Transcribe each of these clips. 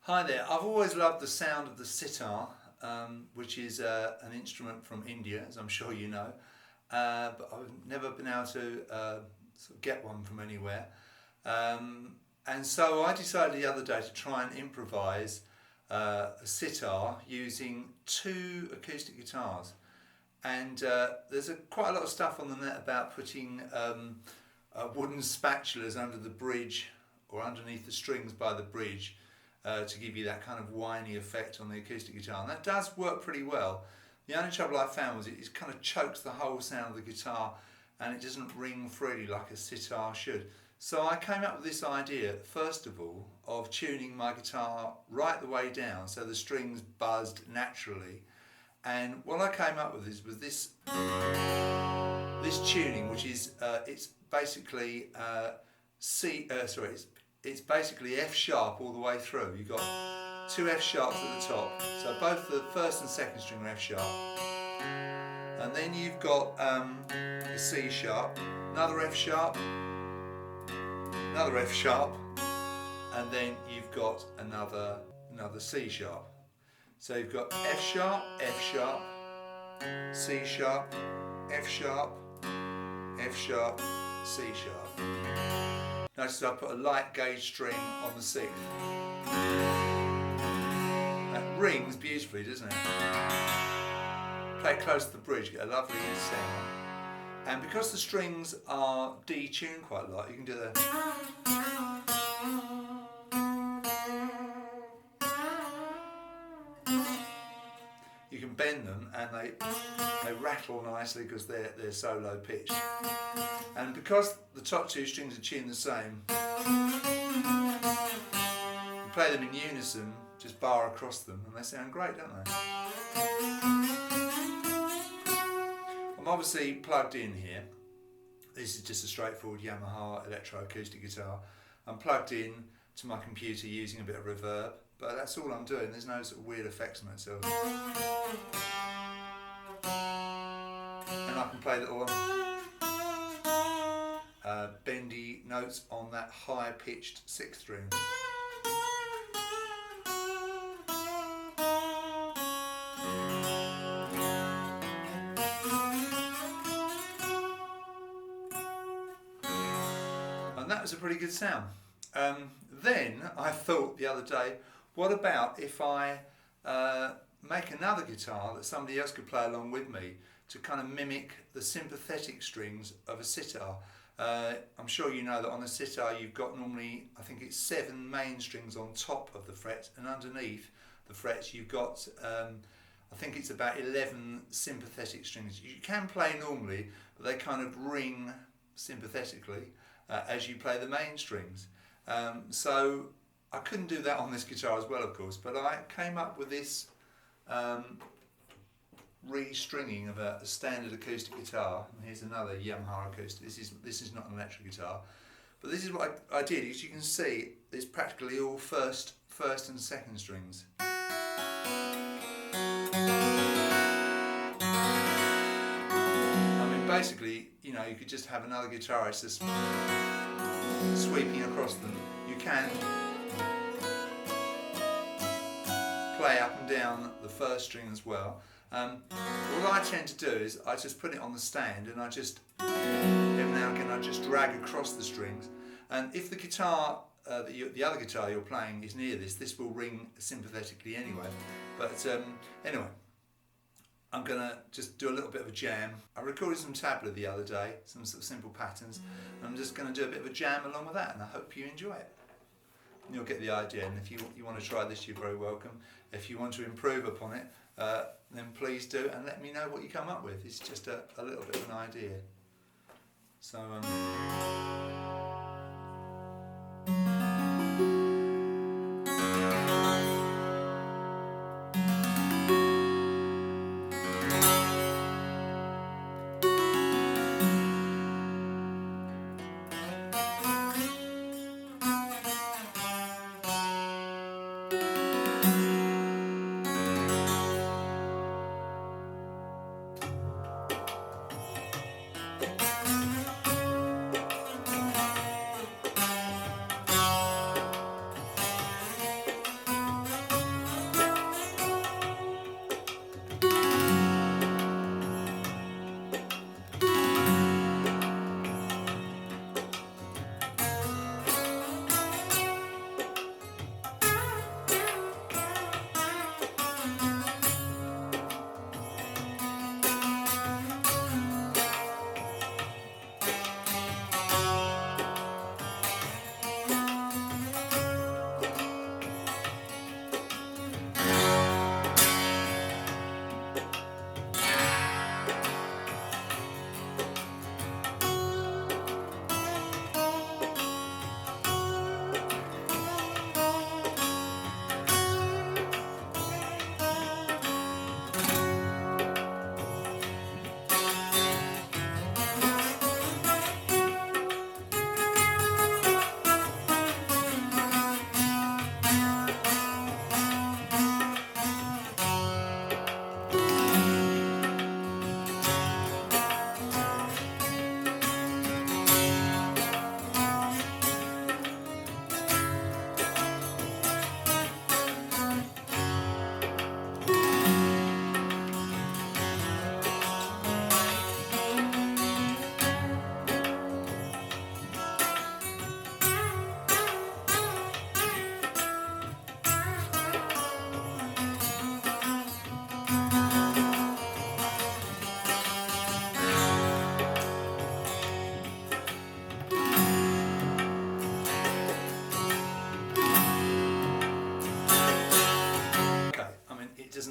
Hi there, I've always loved the sound of the sitar, which is an instrument from India, as I'm sure you know, but I've never been able to sort of get one from anywhere. And so I decided the other day to try and improvise a sitar using two acoustic guitars. And there's quite a lot of stuff on the net about putting wooden spatulas under the bridge or underneath the strings by the bridge to give you that kind of whiny effect on the acoustic guitar, and that does work pretty well. The only trouble I found was it kind of chokes the whole sound of the guitar and it doesn't ring freely like a sitar should. So I came up with this idea, first of all, of tuning my guitar right the way down so the strings buzzed naturally. And what I came up with was this tuning, which is it's basically it's basically F sharp all the way through. You've got two F sharps at the top, so both the first and second string are F sharp, and then you've got a C sharp, another F sharp, another F sharp, and then you've got another C sharp. So you've got F sharp, F sharp, C sharp, F sharp, F sharp, C sharp. Notice I put a light gauge string on the sixth. That rings beautifully, doesn't it? Play it close to the bridge, get a lovely sound. And because the strings are detuned quite a lot, you can do the... You can bend them and they rattle nicely because they're so low pitched. And because the top two strings are tuned the same, you play them in unison, just bar across them, and they sound great, don't they? I'm obviously plugged in here. This is just a straightforward Yamaha electroacoustic guitar. I'm plugged in to my computer using a bit of reverb, but that's all I'm doing. There's no sort of weird effects on myself. And I can play little bendy notes on that high-pitched sixth string. And that was a pretty good sound. Then I thought the other day, what about if I make another guitar that somebody else could play along with me to kind of mimic the sympathetic strings of a sitar. I'm sure you know that on a sitar you've got normally, I think it's 7 main strings on top of the frets, and underneath the frets you've got, I think it's about 11 sympathetic strings. You can play normally, but they kind of ring sympathetically as you play the main strings. So I couldn't do that on this guitar as well, of course, but I came up with this re-stringing of a standard acoustic guitar. And here's another Yamaha acoustic. This is not an electric guitar, but this is what I did. As you can see, it's practically all first and second strings. I mean, basically, you know, you could just have another guitarist just sweeping across them. You can play up and down the first string as well. What I tend to do is I just put it on the stand and I just, every now and again, I just drag across the strings. And if the guitar, the other guitar you're playing is near this will ring sympathetically anyway. But anyway, I'm going to just do a little bit of a jam. I recorded some tabla the other day, some sort of simple patterns, and I'm just going to do a bit of a jam along with that, and I hope you enjoy it. And you'll get the idea, and if you want to try this, you're very welcome. If you want to improve upon it, then please do, and let me know what you come up with. It's just a little bit of an idea. So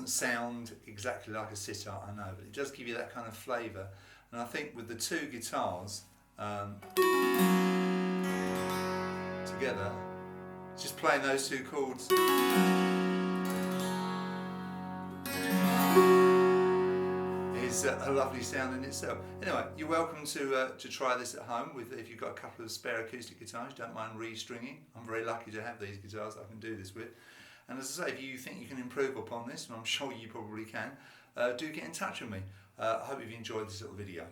doesn't sound exactly like a sitar, I know, but it does give you that kind of flavour. And I think with the two guitars together, just playing those two chords is a lovely sound in itself. Anyway, you're welcome to try this at home if you've got a couple of spare acoustic guitars. You don't mind re-stringing. I'm very lucky to have these guitars that I can do this with. And as I say, if you think you can improve upon this, and I'm sure you probably can, do get in touch with me. I hope you've enjoyed this little video.